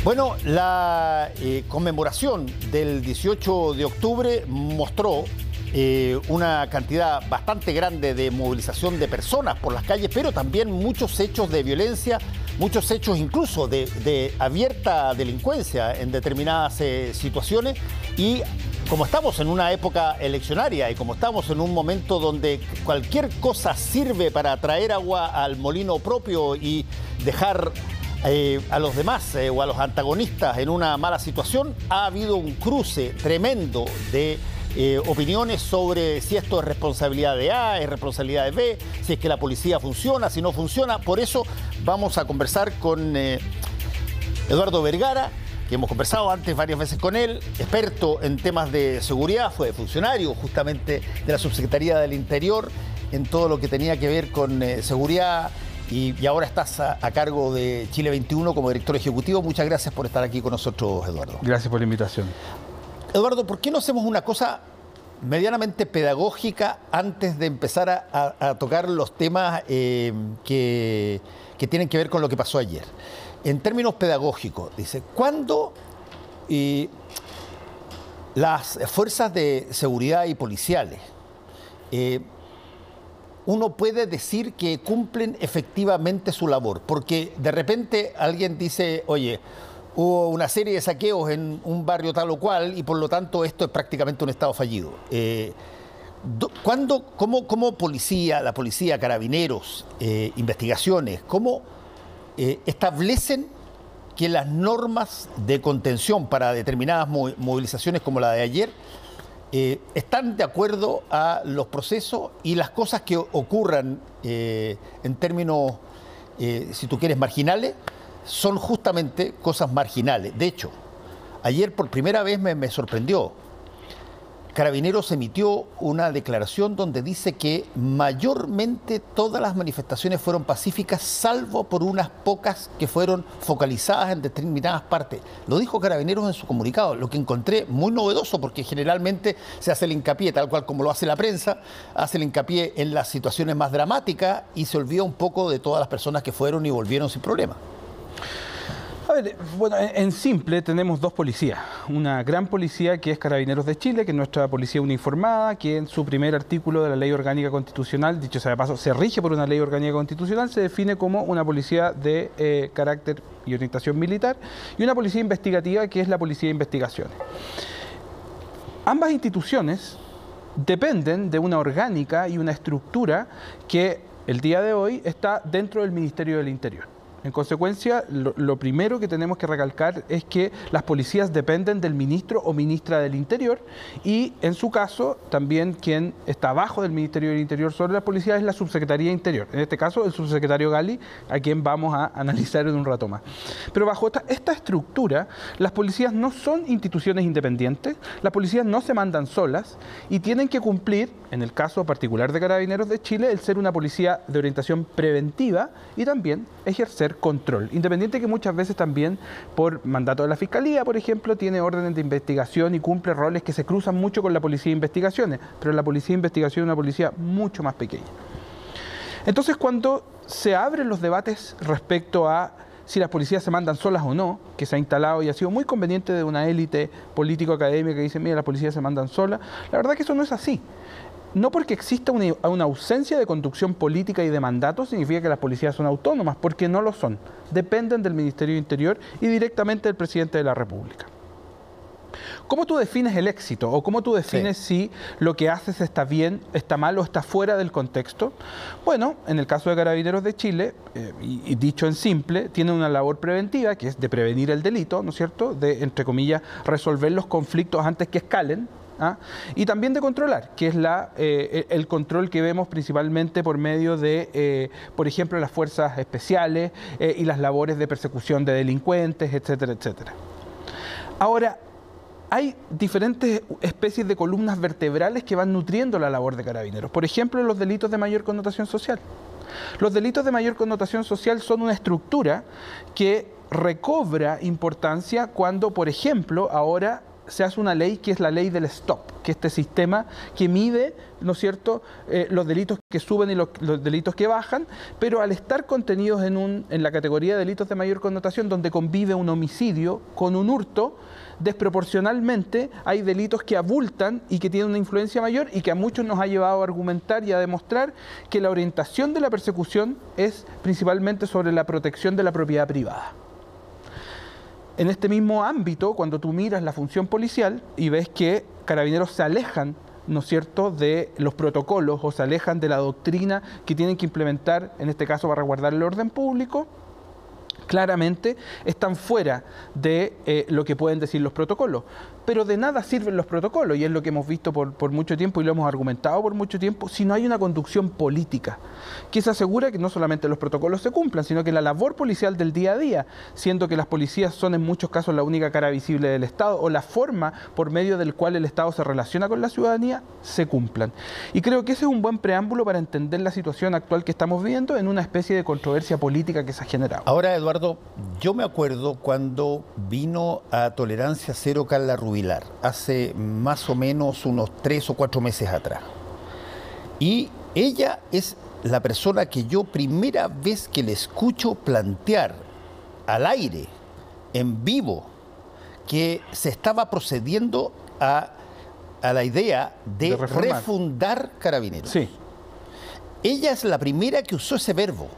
Bueno, la conmemoración del 18 de octubre mostró una cantidad bastante grande de movilización de personas por las calles, pero también muchos hechos de violencia, muchos hechos incluso de abierta delincuencia en determinadas situaciones. Y como estamos en una época eleccionaria y como estamos en un momento donde cualquier cosa sirve para traer agua al molino propio y dejar a los demás o a los antagonistas en una mala situación, ha habido un cruce tremendo de opiniones sobre si esto es responsabilidad de A, es responsabilidad de B, si es que la policía funciona, si no funciona. Por eso vamos a conversar con Eduardo Vergara, que hemos conversado antes varias veces con él, experto en temas de seguridad, fue funcionario justamente de la Subsecretaría del Interior en todo lo que tenía que ver con seguridad. Y ahora estás a cargo de Chile 21 como director ejecutivo. Muchas gracias por estar aquí con nosotros, Eduardo. Gracias por la invitación. Eduardo, ¿por qué no hacemos una cosa medianamente pedagógica antes de empezar a tocar los temas que tienen que ver con lo que pasó ayer? En términos pedagógicos, dice, ¿cuándo las fuerzas de seguridad y policiales uno puede decir que cumplen efectivamente su labor? Porque de repente alguien dice, oye, hubo una serie de saqueos en un barrio tal o cual y por lo tanto esto es prácticamente un estado fallido. ¿Cómo policía, la policía, carabineros, investigaciones, cómo establecen que las normas de contención para determinadas movilizaciones como la de ayer están de acuerdo a los procesos y las cosas que ocurran en términos, si tú quieres, marginales, son justamente cosas marginales? De hecho, ayer por primera vez me sorprendió. Carabineros emitió una declaración donde dice que mayormente todas las manifestaciones fueron pacíficas, salvo por unas pocas que fueron focalizadas en determinadas partes. Lo dijo Carabineros en su comunicado, lo que encontré muy novedoso, porque generalmente se hace el hincapié, tal cual como lo hace la prensa, hace el hincapié en las situaciones más dramáticas y se olvida un poco de todas las personas que fueron y volvieron sin problema. A ver, bueno, en simple tenemos dos policías. Una gran policía que es Carabineros de Chile, que es nuestra policía uniformada, que en su primer artículo de la Ley Orgánica Constitucional, dicho sea de paso, se rige por una Ley Orgánica Constitucional, se define como una policía de carácter y orientación militar, y una policía investigativa que es la Policía de Investigaciones. Ambas instituciones dependen de una orgánica y una estructura que el día de hoy está dentro del Ministerio del Interior. En consecuencia, lo primero que tenemos que recalcar es que las policías dependen del ministro o ministra del Interior y, en su caso, también quien está abajo del Ministerio del Interior sobre la policía es la Subsecretaría de Interior. En este caso, el subsecretario Gali, a quien vamos a analizar en un rato más. Pero bajo esta estructura, las policías no son instituciones independientes, las policías no se mandan solas y tienen que cumplir, en el caso particular de Carabineros de Chile, el ser una policía de orientación preventiva y también ejercer control, independiente que muchas veces también por mandato de la Fiscalía, por ejemplo, tiene órdenes de investigación y cumple roles que se cruzan mucho con la Policía de Investigaciones, pero la Policía de Investigación es una policía mucho más pequeña. Entonces, cuando se abren los debates respecto a si las policías se mandan solas o no, que se ha instalado y ha sido muy conveniente de una élite político-académica que dice, mira, las policías se mandan solas, la verdad que eso no es así. No porque exista una ausencia de conducción política y de mandato significa que las policías son autónomas, porque no lo son. Dependen del Ministerio de Interior y directamente del Presidente de la República. ¿Cómo tú defines el éxito? ¿O cómo tú defines si lo que haces está bien, está mal o está fuera del contexto? Bueno, en el caso de Carabineros de Chile, y dicho en simple, tiene una labor preventiva, que es de prevenir el delito, ¿no es cierto?, de, entre comillas, resolver los conflictos antes que escalen, y también de controlar, que es el control que vemos principalmente por medio de, por ejemplo, las fuerzas especiales y las labores de persecución de delincuentes, etcétera, etcétera. Ahora, hay diferentes especies de columnas vertebrales que van nutriendo la labor de Carabineros. Por ejemplo, los delitos de mayor connotación social. Los delitos de mayor connotación social son una estructura que recobra importancia cuando, por ejemplo, ahora se hace una ley que es la ley del stop, que es este sistema que mide, ¿no es cierto?, los delitos que suben y los delitos que bajan, pero al estar contenidos en la categoría de delitos de mayor connotación, donde convive un homicidio con un hurto, desproporcionalmente hay delitos que abultan y que tienen una influencia mayor y que a muchos nos ha llevado a argumentar y a demostrar que la orientación de la persecución es principalmente sobre la protección de la propiedad privada. En este mismo ámbito, cuando tú miras la función policial y ves que Carabineros se alejan, ¿no es cierto?, de los protocolos o se alejan de la doctrina que tienen que implementar, en este caso para resguardar el orden público, claramente están fuera de lo que pueden decir los protocolos. Pero de nada sirven los protocolos, y es lo que hemos visto por mucho tiempo y lo hemos argumentado por mucho tiempo, si no hay una conducción política que se asegura que no solamente los protocolos se cumplan, sino que la labor policial del día a día, siendo que las policías son en muchos casos la única cara visible del Estado o la forma por medio del cual el Estado se relaciona con la ciudadanía, se cumplan. Y creo que ese es un buen preámbulo para entender la situación actual que estamos viviendo en una especie de controversia política que se ha generado. Ahora, Eduardo, yo me acuerdo cuando vino a Tolerancia Cero Carla Rubilar, hace más o menos unos 3 o 4 meses atrás. Y ella es la persona que yo primera vez que le escucho plantear al aire, en vivo, que se estaba procediendo a la idea de refundar Carabineros. Sí. Ella es la primera que usó ese verbo,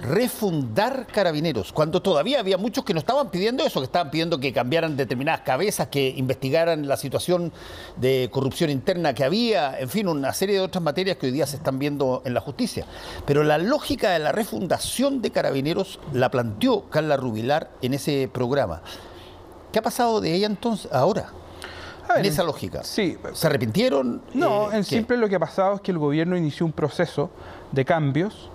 refundar Carabineros, cuando todavía había muchos que no estaban pidiendo eso, que estaban pidiendo que cambiaran determinadas cabezas, que investigaran la situación de corrupción interna que había, en fin, una serie de otras materias que hoy día se están viendo en la justicia. Pero la lógica de la refundación de Carabineros la planteó Carla Rubilar en ese programa. ¿Qué ha pasado de ella entonces ahora? En esa lógica. Sí. ¿Se arrepintieron? No, en simple lo que ha pasado es que el gobierno inició un proceso de cambios,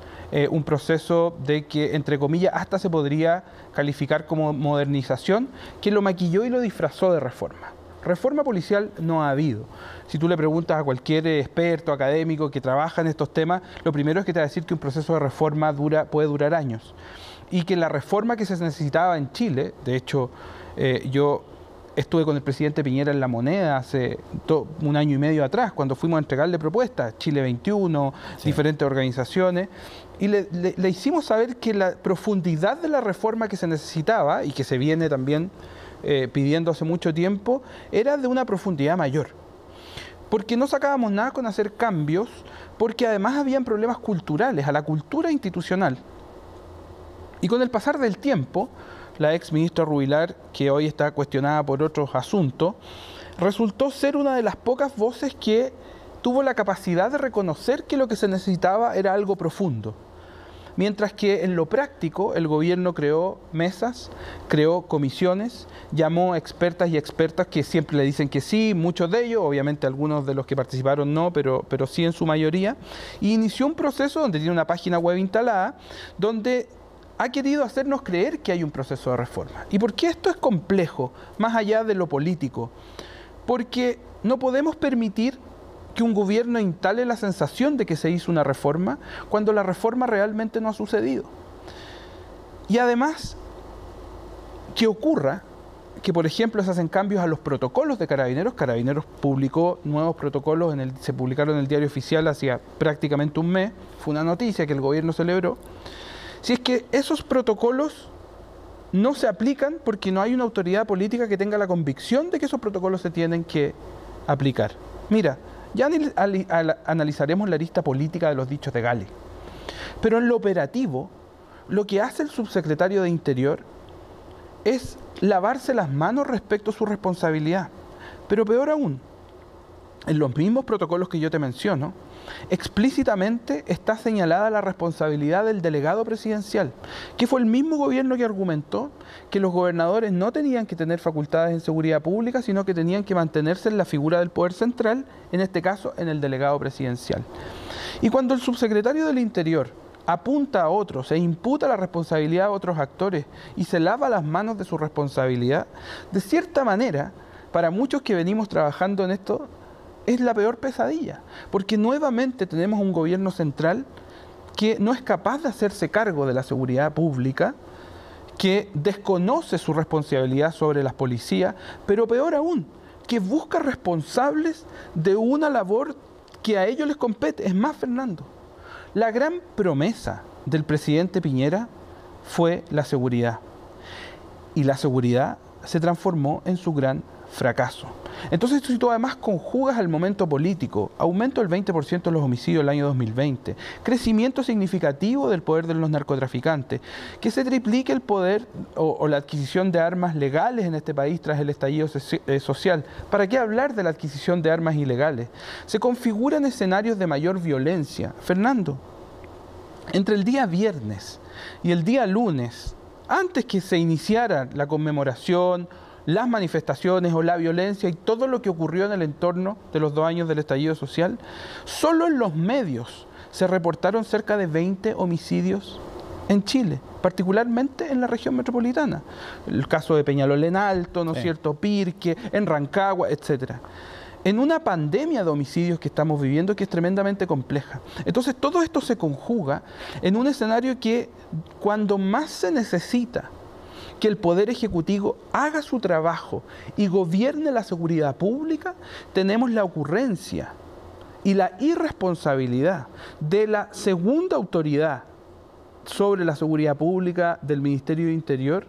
un proceso de que, entre comillas, hasta se podría calificar como modernización, que lo maquilló y lo disfrazó de reforma. Reforma policial no ha habido. Si tú le preguntas a cualquier experto, académico que trabaja en estos temas, lo primero es que te va a decir que un proceso de reforma puede durar años. Y que la reforma que se necesitaba en Chile, de hecho, yo estuve con el presidente Piñera en La Moneda hace 1 año y medio atrás, cuando fuimos a entregarle propuestas, Chile 21, sí, diferentes organizaciones, y le hicimos saber que la profundidad de la reforma que se necesitaba, y que se viene también pidiendo hace mucho tiempo, era de una profundidad mayor. Porque no sacábamos nada con hacer cambios, porque además habían problemas culturales, a la cultura institucional. Y con el pasar del tiempo, la ex ministra Rubilar, que hoy está cuestionada por otros asuntos, resultó ser una de las pocas voces que tuvo la capacidad de reconocer que lo que se necesitaba era algo profundo. Mientras que en lo práctico el gobierno creó mesas, creó comisiones, llamó expertas y expertas que siempre le dicen que sí, muchos de ellos, obviamente algunos de los que participaron no, pero sí en su mayoría, y inició un proceso donde tiene una página web instalada, donde ha querido hacernos creer que hay un proceso de reforma. ¿Y por qué esto es complejo, más allá de lo político? Porque no podemos permitir que un gobierno instale la sensación de que se hizo una reforma cuando la reforma realmente no ha sucedido. Y además, que ocurra que, por ejemplo, se hacen cambios a los protocolos de Carabineros. Carabineros publicó nuevos protocolos, se publicaron en el Diario Oficial hacía prácticamente un mes, fue una noticia que el gobierno celebró. Si es que esos protocolos no se aplican porque no hay una autoridad política que tenga la convicción de que esos protocolos se tienen que aplicar. Mira, ya analizaremos la arista política de los dichos de Gale. Pero en lo operativo, lo que hace el subsecretario de Interior es lavarse las manos respecto a su responsabilidad. Pero peor aún, en los mismos protocolos que yo te menciono, explícitamente está señalada la responsabilidad del delegado presidencial, que fue el mismo gobierno que argumentó que los gobernadores no tenían que tener facultades en seguridad pública, sino que tenían que mantenerse en la figura del poder central, en este caso en el delegado presidencial. Y cuando el subsecretario del Interior apunta a otros e imputa la responsabilidad a otros actores y se lava las manos de su responsabilidad, de cierta manera, para muchos que venimos trabajando en esto, es la peor pesadilla, porque nuevamente tenemos un gobierno central que no es capaz de hacerse cargo de la seguridad pública, que desconoce su responsabilidad sobre las policías, pero peor aún, que busca responsables de una labor que a ellos les compete. Es más, Fernando, la gran promesa del presidente Piñera fue la seguridad. Y la seguridad se transformó en su gran fracaso. Entonces, si tú además conjugas al momento político, aumento del 20% de los homicidios el año 2020, crecimiento significativo del poder de los narcotraficantes, que se triplique el poder o la adquisición de armas legales en este país tras el estallido social. ¿Para qué hablar de la adquisición de armas ilegales? Se configuran escenarios de mayor violencia. Fernando, entre el día viernes y el día lunes, antes que se iniciara la conmemoración, las manifestaciones o la violencia y todo lo que ocurrió en el entorno de los 2 años del estallido social, solo en los medios se reportaron cerca de 20 homicidios en Chile, particularmente en la región metropolitana. El caso de Peñalol en Alto, ¿no es cierto?, Pirque, en Rancagua, etcétera. En una pandemia de homicidios que estamos viviendo que es tremendamente compleja. Entonces todo esto se conjuga en un escenario que cuando más se necesita que el Poder Ejecutivo haga su trabajo y gobierne la seguridad pública, tenemos la ocurrencia y la irresponsabilidad de la segunda autoridad sobre la seguridad pública del Ministerio de Interior,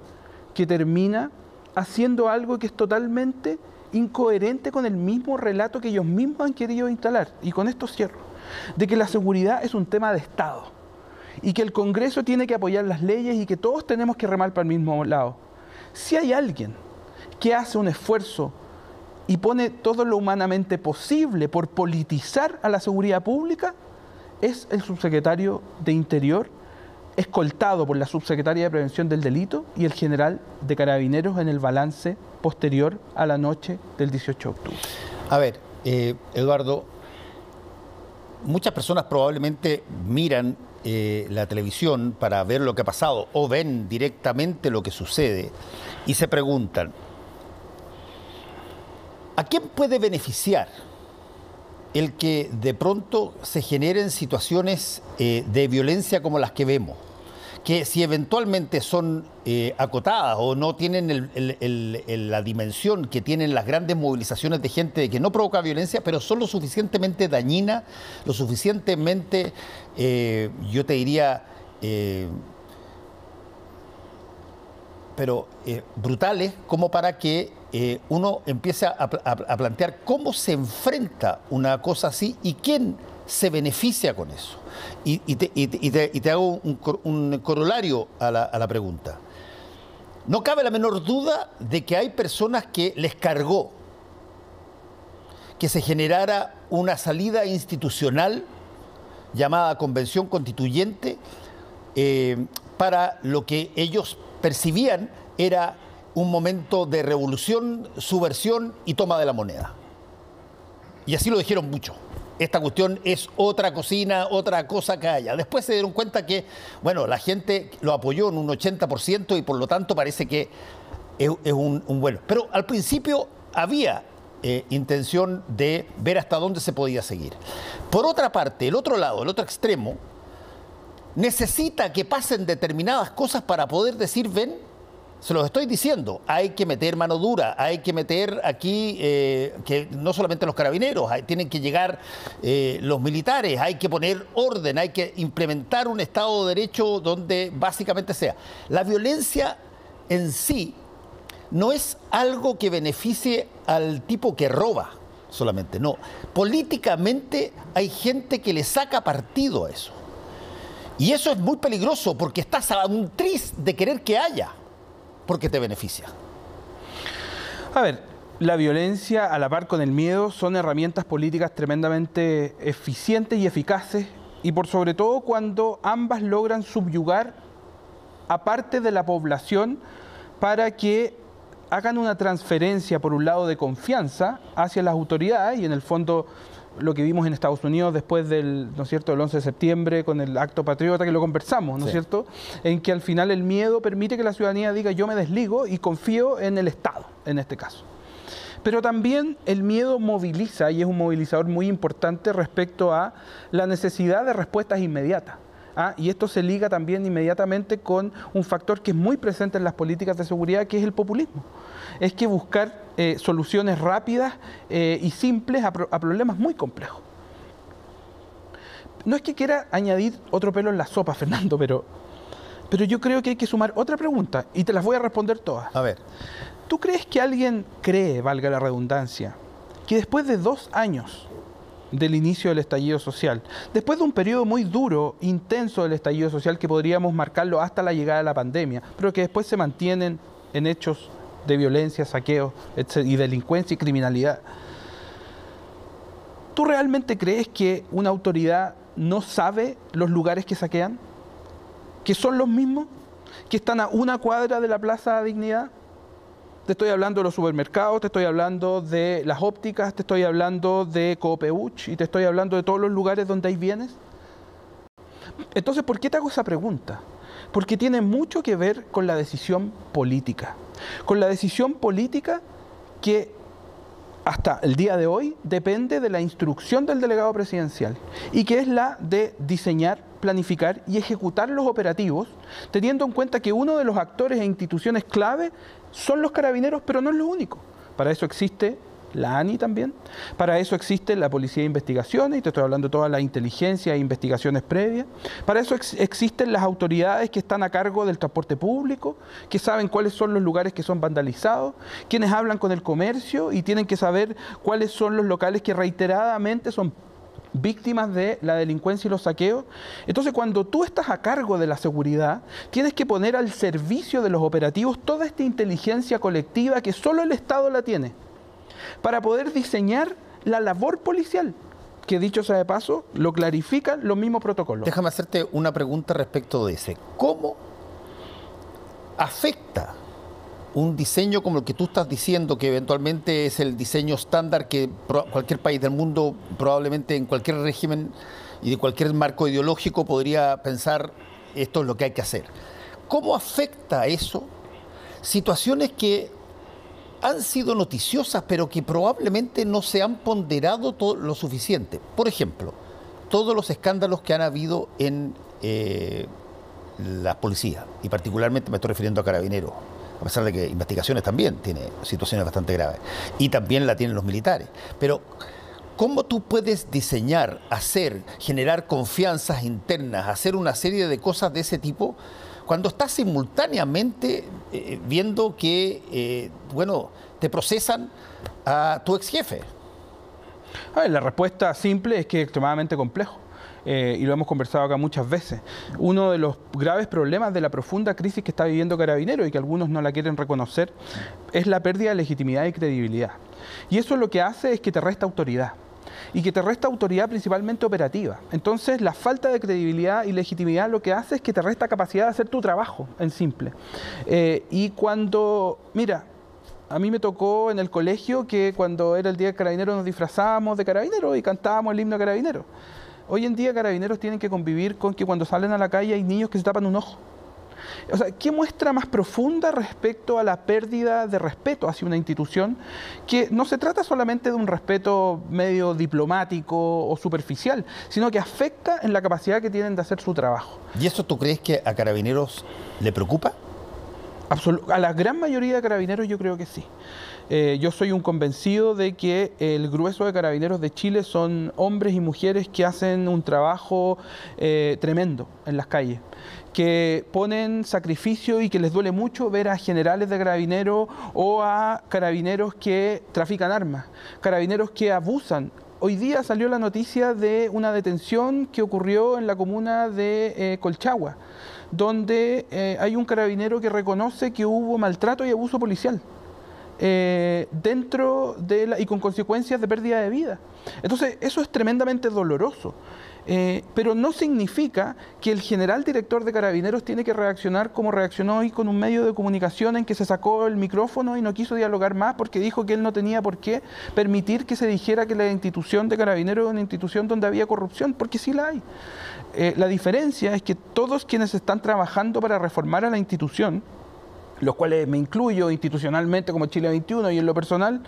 que termina haciendo algo que es totalmente incoherente con el mismo relato que ellos mismos han querido instalar. Y con esto cierro, de que la seguridad es un tema de Estado y que el Congreso tiene que apoyar las leyes y que todos tenemos que remar para el mismo lado. Si hay alguien que hace un esfuerzo y pone todo lo humanamente posible por politizar a la seguridad pública, es el subsecretario de Interior, escoltado por la subsecretaria de Prevención del Delito y el general de Carabineros en el balance posterior a la noche del 18 de octubre. A ver, Eduardo, muchas personas probablemente miran la televisión para ver lo que ha pasado o ven directamente lo que sucede y se preguntan, ¿a quién puede beneficiar el que de pronto se generen situaciones de violencia como las que vemos? Que si eventualmente son acotadas o no tienen la dimensión que tienen las grandes movilizaciones de gente que no provoca violencia, pero son lo suficientemente dañinas, lo suficientemente, yo te diría, brutales, como para que uno empiece a plantear cómo se enfrenta una cosa así y quién se beneficia con eso. Y te hago un corolario a la pregunta. No cabe la menor duda de que hay personas que les cargó que se generara una salida institucional llamada Convención Constituyente para lo que ellos percibían era un momento de revolución, subversión y toma de la moneda. Y así lo dijeron mucho. Esta cuestión es otra cocina, otra cosa que haya. Después se dieron cuenta que, bueno, la gente lo apoyó en un 80% y por lo tanto parece que es un bueno. Pero al principio había intención de ver hasta dónde se podía seguir. Por otra parte, el otro lado, el otro extremo, necesita que pasen determinadas cosas para poder decir, ven, se los estoy diciendo, hay que meter mano dura, hay que meter aquí, que no solamente los carabineros, tienen que llegar los militares, hay que poner orden, hay que implementar un Estado de Derecho donde básicamente sea. La violencia en sí no es algo que beneficie al tipo que roba solamente, no. Políticamente hay gente que le saca partido a eso. Y eso es muy peligroso porque estás a un tris de querer que haya, porque te beneficia. A ver, la violencia a la par con el miedo son herramientas políticas tremendamente eficientes y eficaces, y por sobre todo cuando ambas logran subyugar a parte de la población para que hagan una transferencia, por un lado, de confianza hacia las autoridades, y en el fondo lo que vimos en Estados Unidos después del, ¿no es cierto?, el 11 de septiembre con el acto patriota, que lo conversamos, ¿no es cierto?, en que al final el miedo permite que la ciudadanía diga yo me desligo y confío en el Estado, en este caso. Pero también el miedo moviliza y es un movilizador muy importante respecto a la necesidad de respuestas inmediatas. Y esto se liga también inmediatamente con un factor que es muy presente en las políticas de seguridad, que es el populismo. Es que buscar soluciones rápidas y simples a problemas muy complejos. No es que quiera añadir otro pelo en la sopa, Fernando, pero yo creo que hay que sumar otra pregunta y te las voy a responder todas. A ver. ¿Tú crees que alguien cree, valga la redundancia, que después de 2 años del inicio del estallido social, después de un periodo muy duro, intenso del estallido social, que podríamos marcarlo hasta la llegada de la pandemia, pero que después se mantienen en hechos de violencia, saqueos y delincuencia y criminalidad, ¿tú realmente crees que una autoridad no sabe los lugares que saquean? ¿Que son los mismos? ¿Que están a una cuadra de la Plaza Dignidad? Te estoy hablando de los supermercados, te estoy hablando de las ópticas, te estoy hablando de Coopeuch y te estoy hablando de todos los lugares donde hay bienes. Entonces, ¿por qué te hago esa pregunta? Porque tiene mucho que ver con la decisión política. Con la decisión política que hasta el día de hoy depende de la instrucción del delegado presidencial y que es la de diseñar, planificar y ejecutar los operativos, teniendo en cuenta que uno de los actores e instituciones clave son los carabineros, pero no es lo único. Para eso existe la ANI también, para eso existe la Policía de Investigaciones, y te estoy hablando de toda la inteligencia e investigaciones previas, para eso existen las autoridades que están a cargo del transporte público, que saben cuáles son los lugares que son vandalizados, quienes hablan con el comercio y tienen que saber cuáles son los locales que reiteradamente son víctimas de la delincuencia y los saqueos. Entonces, cuando tú estás a cargo de la seguridad, tienes que poner al servicio de los operativos toda esta inteligencia colectiva que solo el Estado la tiene, para poder diseñar la labor policial, que dicho sea de paso, lo clarifican los mismos protocolos. Déjame hacerte una pregunta respecto de ese. ¿Cómo afecta un diseño como el que tú estás diciendo, que eventualmente es el diseño estándar que cualquier país del mundo, probablemente en cualquier régimen y de cualquier marco ideológico, podría pensar esto es lo que hay que hacer? ¿Cómo afecta eso situaciones que han sido noticiosas, pero que probablemente no se han ponderado lo suficiente? Por ejemplo, todos los escándalos que han habido en la policía, y particularmente me estoy refiriendo a Carabineros, a pesar de que Investigaciones también tiene situaciones bastante graves, y también la tienen los militares. Pero, ¿cómo tú puedes diseñar, hacer, generar confianzas internas, hacer una serie de cosas de ese tipo, cuando estás simultáneamente viendo que, te procesan a tu ex jefe? La respuesta simple es que es extremadamente complejo. Y lo hemos conversado acá muchas veces. Uno de los graves problemas de la profunda crisis que está viviendo Carabineros, y que algunos no la quieren reconocer, es la pérdida de legitimidad y credibilidad. Y eso lo que hace es que te resta autoridad. Y que te resta autoridad principalmente operativa. Entonces, la falta de credibilidad y legitimidad lo que hace es que te resta capacidad de hacer tu trabajo, en simple. Y cuando, mira, a mí me tocó en el colegio que cuando era el Día de Carabineros nos disfrazábamos de carabineros y cantábamos el himno de Carabineros. Hoy en día Carabineros tienen que convivir con que cuando salen a la calle hay niños que se tapan un ojo. O sea, ¿qué muestra más profunda respecto a la pérdida de respeto hacia una institución? Que no se trata solamente de un respeto medio diplomático o superficial, sino que afecta en la capacidad que tienen de hacer su trabajo. ¿Y eso tú crees que a Carabineros le preocupa? A la gran mayoría de Carabineros yo creo que sí. Yo soy un convencido de que el grueso de Carabineros de Chile son hombres y mujeres que hacen un trabajo tremendo en las calles, que ponen sacrificio y que les duele mucho ver a generales de Carabineros o a carabineros que trafican armas, carabineros que abusan. Hoy día salió la noticia de una detención que ocurrió en la comuna de Colchagua, donde hay un carabinero que reconoce que hubo maltrato y abuso policial. Dentro de y con consecuencias de pérdida de vida. Entonces, eso es tremendamente doloroso. Pero no significa que el general director de Carabineros tiene que reaccionar como reaccionó hoy con un medio de comunicación en que se sacó el micrófono y no quiso dialogar más porque dijo que él no tenía por qué permitir que se dijera que la institución de Carabineros es una institución donde había corrupción, porque sí la hay. La diferencia es que todos quienes están trabajando para reformar a la institución, los cuales me incluyo institucionalmente como Chile 21 y en lo personal,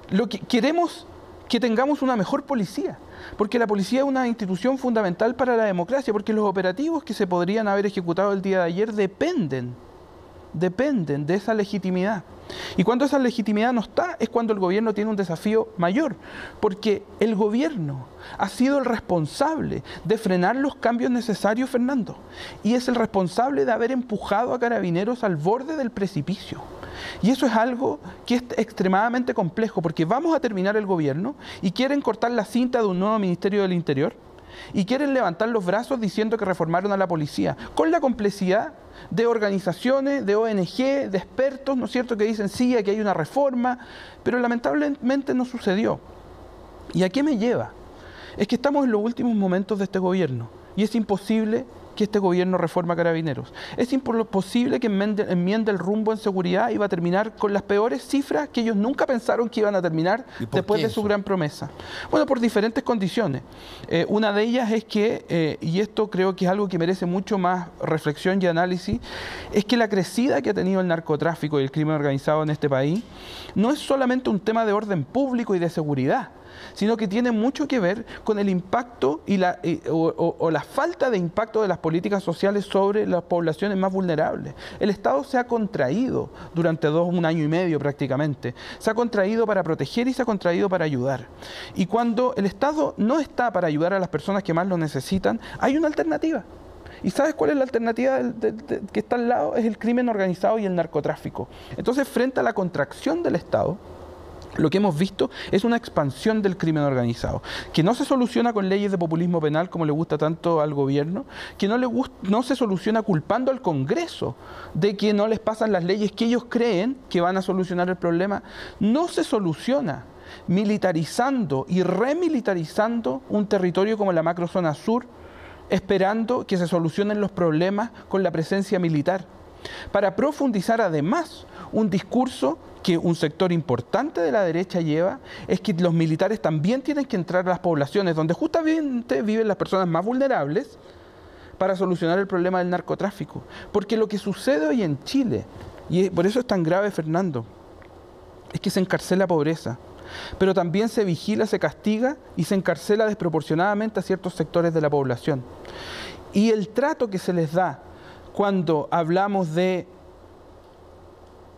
lo que queremos que tengamos una mejor policía, porque la policía es una institución fundamental para la democracia, porque los operativos que se podrían haber ejecutado el día de ayer dependen de esa legitimidad. Y cuando esa legitimidad no está, es cuando el gobierno tiene un desafío mayor, porque el gobierno ha sido el responsable de frenar los cambios necesarios, Fernando, y es el responsable de haber empujado a Carabineros al borde del precipicio. Y eso es algo que es extremadamente complejo, porque vamos a terminar el gobierno y quieren cortar la cinta de un nuevo Ministerio del Interior y quieren levantar los brazos diciendo que reformaron a la policía, con la complejidad de organizaciones, de ONG, de expertos, ¿no es cierto?, que dicen sí, aquí hay una reforma, pero lamentablemente no sucedió. ¿Y a qué me lleva? Es que estamos en los últimos momentos de este gobierno y es imposible que este gobierno reforme a Carabineros. Es imposible que enmiende el rumbo en seguridad y va a terminar con las peores cifras que ellos nunca pensaron que iban a terminar después de su gran promesa. Bueno, por diferentes condiciones. Una de ellas es que, y esto creo que es algo que merece mucho más reflexión y análisis, es que la crecida que ha tenido el narcotráfico y el crimen organizado en este país no es solamente un tema de orden público y de seguridad, sino que tiene mucho que ver con el impacto y la falta de impacto de las políticas sociales sobre las poblaciones más vulnerables. El Estado se ha contraído durante un año y medio prácticamente. Se ha contraído para proteger y se ha contraído para ayudar. Y cuando el Estado no está para ayudar a las personas que más lo necesitan, hay una alternativa. ¿Y sabes cuál es la alternativa que está al lado? Es el crimen organizado y el narcotráfico. Entonces, frente a la contracción del Estado, lo que hemos visto es una expansión del crimen organizado, que no se soluciona con leyes de populismo penal como le gusta tanto al gobierno, que no se soluciona culpando al Congreso de que no les pasan las leyes que ellos creen que van a solucionar el problema. No se soluciona militarizando y remilitarizando un territorio como la macrozona sur, esperando que se solucionen los problemas con la presencia militar, para profundizar además un discurso que un sector importante de la derecha lleva, es que los militares también tienen que entrar a las poblaciones donde justamente viven las personas más vulnerables para solucionar el problema del narcotráfico. Porque lo que sucede hoy en Chile, y por eso es tan grave, Fernando, es que se encarcela pobreza, pero también se vigila, se castiga y se encarcela desproporcionadamente a ciertos sectores de la población. Y el trato que se les da cuando hablamos de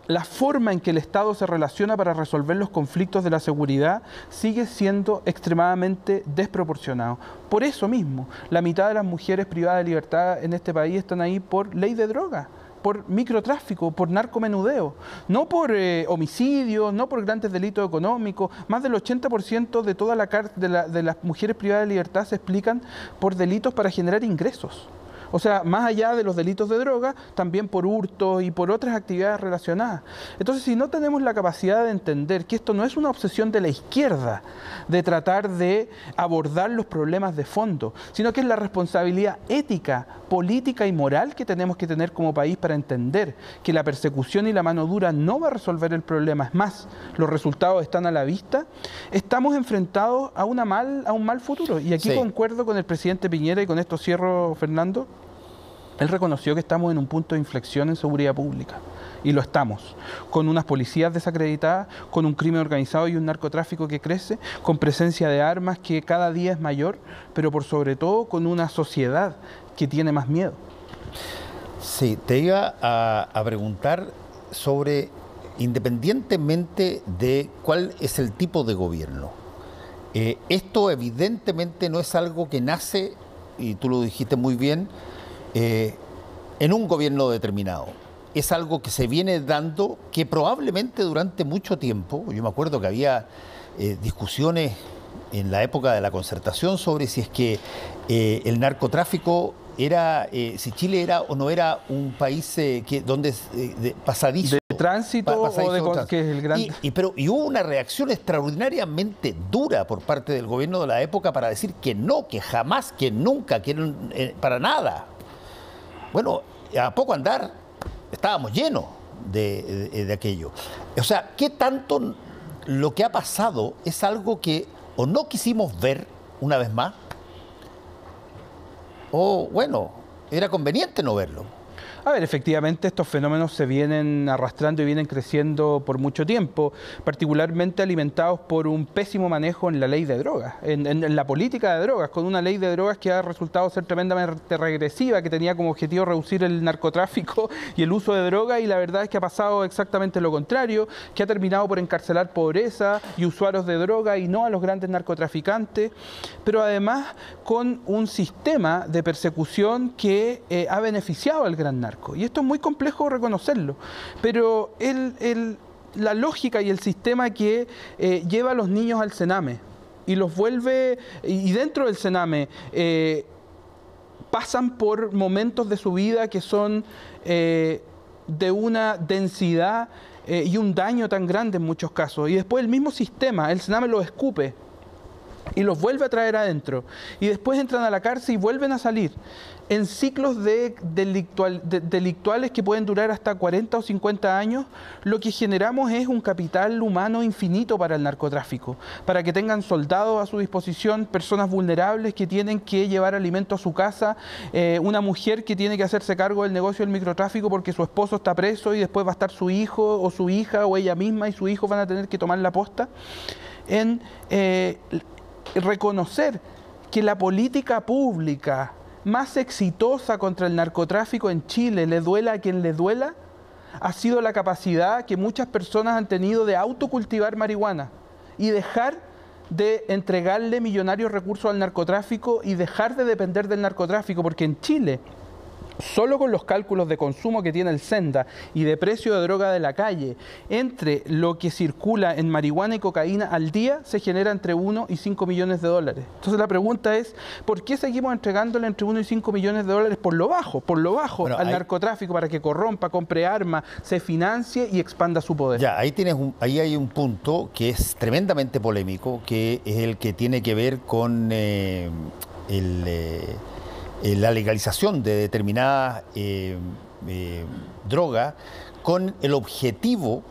la forma en que el Estado se relaciona para resolver los conflictos de la seguridad sigue siendo extremadamente desproporcionado. Por eso mismo, la mitad de las mujeres privadas de libertad en este país están ahí por ley de droga, por microtráfico, por narcomenudeo, no por homicidios, no por grandes delitos económicos. Más del 80% de toda de las mujeres privadas de libertad se explican por delitos para generar ingresos. O sea, más allá de los delitos de droga, también por hurtos y por otras actividades relacionadas. Entonces, si no tenemos la capacidad de entender que esto no es una obsesión de la izquierda, de tratar de abordar los problemas de fondo, sino que es la responsabilidad ética, política y moral que tenemos que tener como país para entender que la persecución y la mano dura no va a resolver el problema. Es más, los resultados están a la vista. Estamos enfrentados a un mal futuro. Y aquí concuerdo con el presidente Piñera, y con esto cierro, Fernando. Él reconoció que estamos en un punto de inflexión en seguridad pública, y lo estamos, con unas policías desacreditadas, con un crimen organizado y un narcotráfico que crece, con presencia de armas que cada día es mayor, pero por sobre todo con una sociedad que tiene más miedo. Sí, te iba a preguntar sobre, independientemente de cuál es el tipo de gobierno, esto evidentemente no es algo que nace, y tú lo dijiste muy bien, en un gobierno determinado. Es algo que se viene dando, que probablemente durante mucho tiempo, yo me acuerdo que había discusiones en la época de la Concertación sobre si es que el narcotráfico era, si Chile era o no era un país donde pasadizo. De tránsito o que es el gran... Y hubo una reacción extraordinariamente dura por parte del gobierno de la época para decir que no, que jamás, que nunca, que para nada. Bueno, a poco andar estábamos llenos de aquello. O sea, ¿qué tanto lo que ha pasado es algo que o no quisimos ver una vez más, o bueno, era conveniente no verlo? A ver, efectivamente estos fenómenos se vienen arrastrando y vienen creciendo por mucho tiempo, particularmente alimentados por un pésimo manejo en la ley de drogas, en la política de drogas, con una ley de drogas que ha resultado ser tremendamente regresiva, que tenía como objetivo reducir el narcotráfico y el uso de drogas, y la verdad es que ha pasado exactamente lo contrario, que ha terminado por encarcelar pobreza y usuarios de droga y no a los grandes narcotraficantes, pero además con un sistema de persecución que ha beneficiado al gran narco. Y esto es muy complejo reconocerlo, pero la lógica y el sistema que lleva a los niños al Sename y los vuelve, y dentro del Sename pasan por momentos de su vida que son de una densidad y un daño tan grande en muchos casos, y después el mismo sistema, el Sename los escupe y los vuelve a traer adentro, y después entran a la cárcel y vuelven a salir en ciclos delictuales que pueden durar hasta 40 o 50 años. Lo que generamos es un capital humano infinito para el narcotráfico, para que tengan soldados a su disposición, personas vulnerables que tienen que llevar alimento a su casa, una mujer que tiene que hacerse cargo del negocio del microtráfico porque su esposo está preso y después va a estar su hijo o su hija o ella misma y su hijo van a tener que tomar la posta. En reconocer que la política pública más exitosa contra el narcotráfico en Chile, le duela a quien le duela, ha sido la capacidad que muchas personas han tenido de autocultivar marihuana y dejar de entregarle millonarios recursos al narcotráfico y dejar de depender del narcotráfico, porque en Chile, solo con los cálculos de consumo que tiene el Senda y de precio de droga de la calle, entre lo que circula en marihuana y cocaína al día, se genera entre 1 y 5 millones de dólares. Entonces la pregunta es, ¿por qué seguimos entregándole entre 1 y 5 millones de dólares por lo bajo bueno, al narcotráfico para que corrompa, compre armas, se financie y expanda su poder? Ya, ahí hay un punto que es tremendamente polémico, que es el que tiene que ver con la legalización de determinadas drogas con el objetivo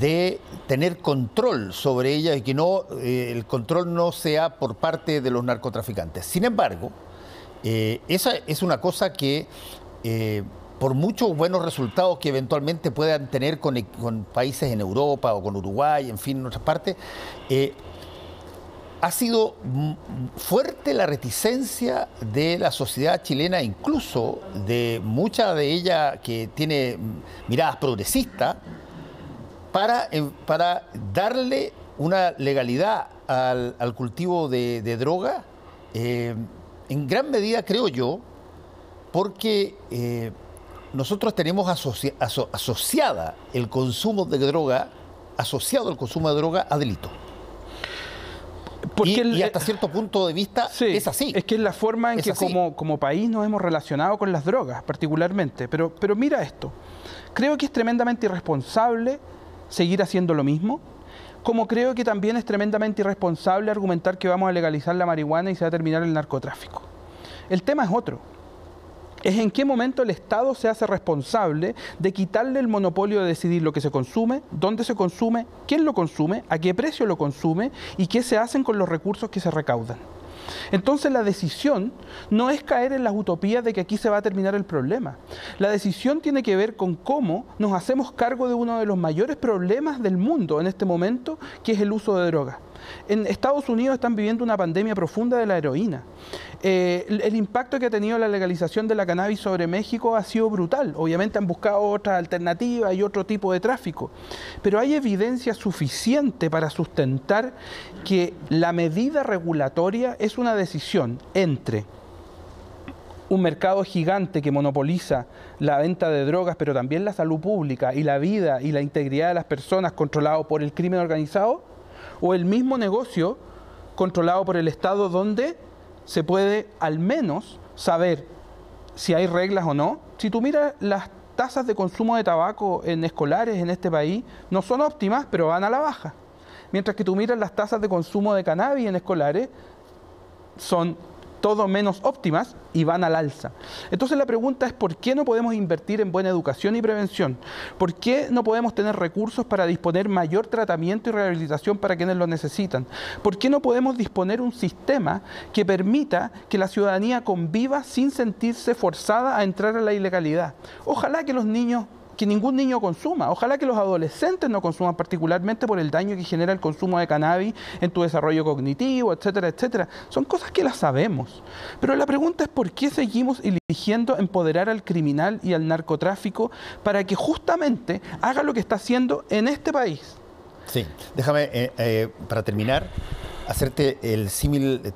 de tener control sobre ellas y que el control no sea por parte de los narcotraficantes. Sin embargo, esa es una cosa que por muchos buenos resultados que eventualmente puedan tener con países en Europa o con Uruguay, en fin, en otras partes, ha sido fuerte la reticencia de la sociedad chilena, incluso de mucha de ella que tiene miradas progresistas, para darle una legalidad al cultivo de droga, en gran medida, creo yo, porque nosotros tenemos asociada el consumo de droga, asociado el consumo de droga a delito. Y hasta cierto punto de vista es así. Es que es la forma en que como país nos hemos relacionado con las drogas, particularmente. Pero mira esto, creo que es tremendamente irresponsable seguir haciendo lo mismo, como creo que también es tremendamente irresponsable argumentar que vamos a legalizar la marihuana y se va a terminar el narcotráfico. El tema es otro. Es en qué momento el Estado se hace responsable de quitarle el monopolio de decidir lo que se consume, dónde se consume, quién lo consume, a qué precio lo consume y qué se hacen con los recursos que se recaudan. Entonces la decisión no es caer en las utopías de que aquí se va a terminar el problema. La decisión tiene que ver con cómo nos hacemos cargo de uno de los mayores problemas del mundo en este momento, que es el uso de drogas. En Estados Unidos están viviendo una pandemia profunda de la heroína. El impacto que ha tenido la legalización de la cannabis sobre México ha sido brutal. Obviamente han buscado otras alternativas y otro tipo de tráfico. Pero hay evidencia suficiente para sustentar que la medida regulatoria es una decisión entre un mercado gigante que monopoliza la venta de drogas, pero también la salud pública y la vida y la integridad de las personas controlado por el crimen organizado, o el mismo negocio controlado por el Estado, donde se puede al menos saber si hay reglas o no. Si tú miras las tasas de consumo de tabaco en escolares en este país, no son óptimas, pero van a la baja. Mientras que tú miras las tasas de consumo de cannabis en escolares, son todo menos óptimas y van al alza. Entonces la pregunta es ¿por qué no podemos invertir en buena educación y prevención? ¿Por qué no podemos tener recursos para disponer mayor tratamiento y rehabilitación para quienes lo necesitan? ¿Por qué no podemos disponer un sistema que permita que la ciudadanía conviva sin sentirse forzada a entrar a la ilegalidad? Ojalá que ningún niño consuma, ojalá que los adolescentes no consuman, particularmente por el daño que genera el consumo de cannabis en tu desarrollo cognitivo, etcétera, etcétera. Son cosas que las sabemos, pero la pregunta es ¿por qué seguimos eligiendo empoderar al criminal y al narcotráfico para que justamente haga lo que está haciendo en este país? Sí, déjame, para terminar, hacerte el símil.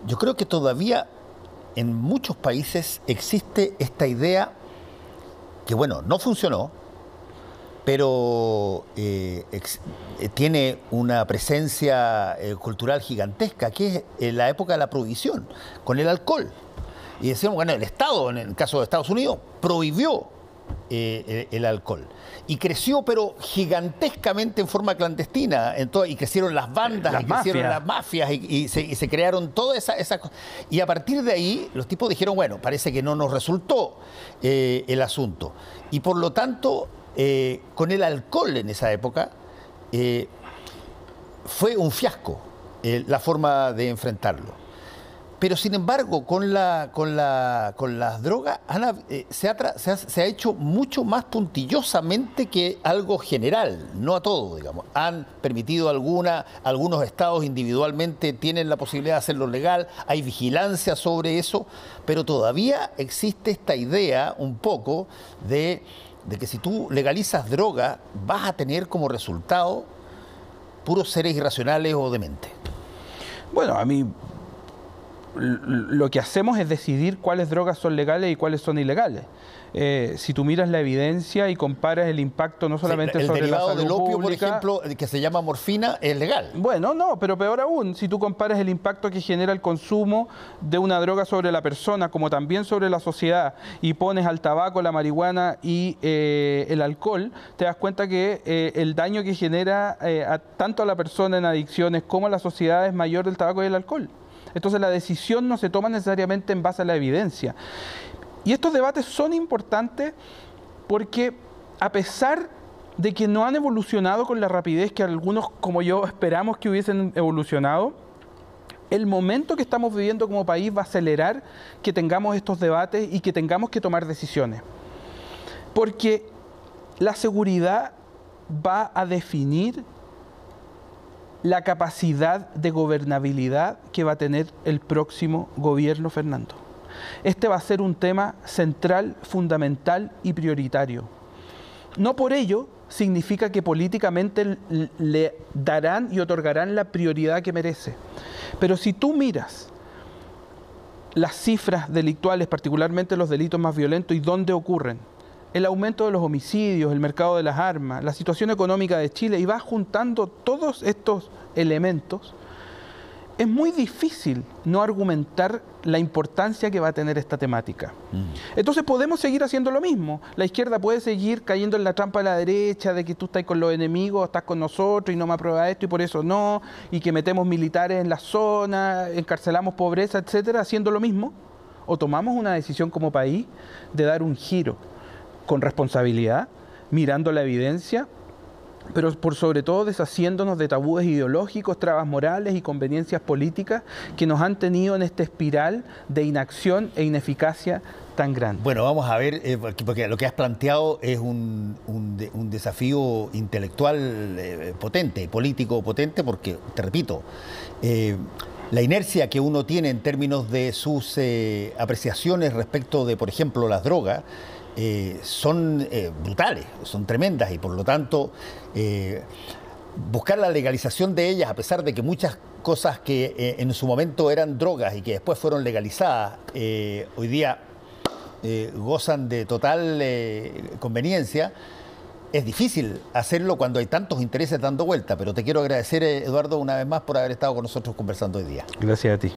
Yo creo que todavía en muchos países existe esta idea que, bueno, no funcionó, pero tiene una presencia cultural gigantesca, que es la época de la prohibición, con el alcohol. Y decíamos, bueno, el Estado, en el caso de Estados Unidos, prohibió el alcohol. Y creció, pero gigantescamente en forma clandestina. Y crecieron las bandas, crecieron las mafias, y se crearon todas esas cosas. Y a partir de ahí, los tipos dijeron, bueno, parece que no nos resultó el asunto. Y por lo tanto, con el alcohol en esa época, fue un fiasco la forma de enfrentarlo. Pero sin embargo, con las drogas se ha hecho mucho más puntillosamente que algo general, no a todo, digamos. Han permitido algunos estados individualmente tienen la posibilidad de hacerlo legal, hay vigilancia sobre eso, pero todavía existe esta idea un poco de que si tú legalizas droga, vas a tener como resultado puros seres irracionales o dementes. Bueno, a mí lo que hacemos es decidir cuáles drogas son legales y cuáles son ilegales. Si tú miras la evidencia y comparas el impacto no solamente sobre la salud pública... El derivado del opio, por ejemplo, que se llama morfina, es legal. Bueno, no, pero peor aún, si tú comparas el impacto que genera el consumo de una droga sobre la persona, como también sobre la sociedad, y pones al tabaco, la marihuana y el alcohol, te das cuenta que el daño que genera tanto a la persona en adicciones como a la sociedad es mayor del tabaco y el alcohol. Entonces la decisión no se toma necesariamente en base a la evidencia. Y estos debates son importantes porque a pesar de que no han evolucionado con la rapidez que algunos como yo esperamos que hubiesen evolucionado, el momento que estamos viviendo como país va a acelerar que tengamos estos debates y que tengamos que tomar decisiones. Porque la seguridad va a definir la capacidad de gobernabilidad que va a tener el próximo gobierno, Fernando. Este va a ser un tema central, fundamental y prioritario. No por ello significa que políticamente le darán y otorgarán la prioridad que merece. Pero si tú miras las cifras delictuales, particularmente los delitos más violentos y dónde ocurren, el aumento de los homicidios, el mercado de las armas, la situación económica de Chile, y vas juntando todos estos elementos, es muy difícil no argumentar la importancia que va a tener esta temática. Entonces podemos seguir haciendo lo mismo. La izquierda puede seguir cayendo en la trampa de la derecha, de que tú estás con los enemigos, estás con nosotros y no me aprueba esto y por eso no, y que metemos militares en la zona, encarcelamos pobreza, etcétera, haciendo lo mismo. O tomamos una decisión como país de dar un giro con responsabilidad, mirando la evidencia, pero por sobre todo deshaciéndonos de tabúes ideológicos, trabas morales y conveniencias políticas que nos han tenido en esta espiral de inacción e ineficacia tan grande. Bueno, vamos a ver, porque lo que has planteado es un desafío intelectual potente, político potente, porque, te repito, la inercia que uno tiene en términos de sus apreciaciones respecto de, por ejemplo, las drogas, son brutales, son tremendas, y por lo tanto buscar la legalización de ellas, a pesar de que muchas cosas que en su momento eran drogas y que después fueron legalizadas, hoy día gozan de total conveniencia. Es difícil hacerlo cuando hay tantos intereses dando vuelta, pero te quiero agradecer, Eduardo, una vez más por haber estado con nosotros conversando hoy día. Gracias a ti.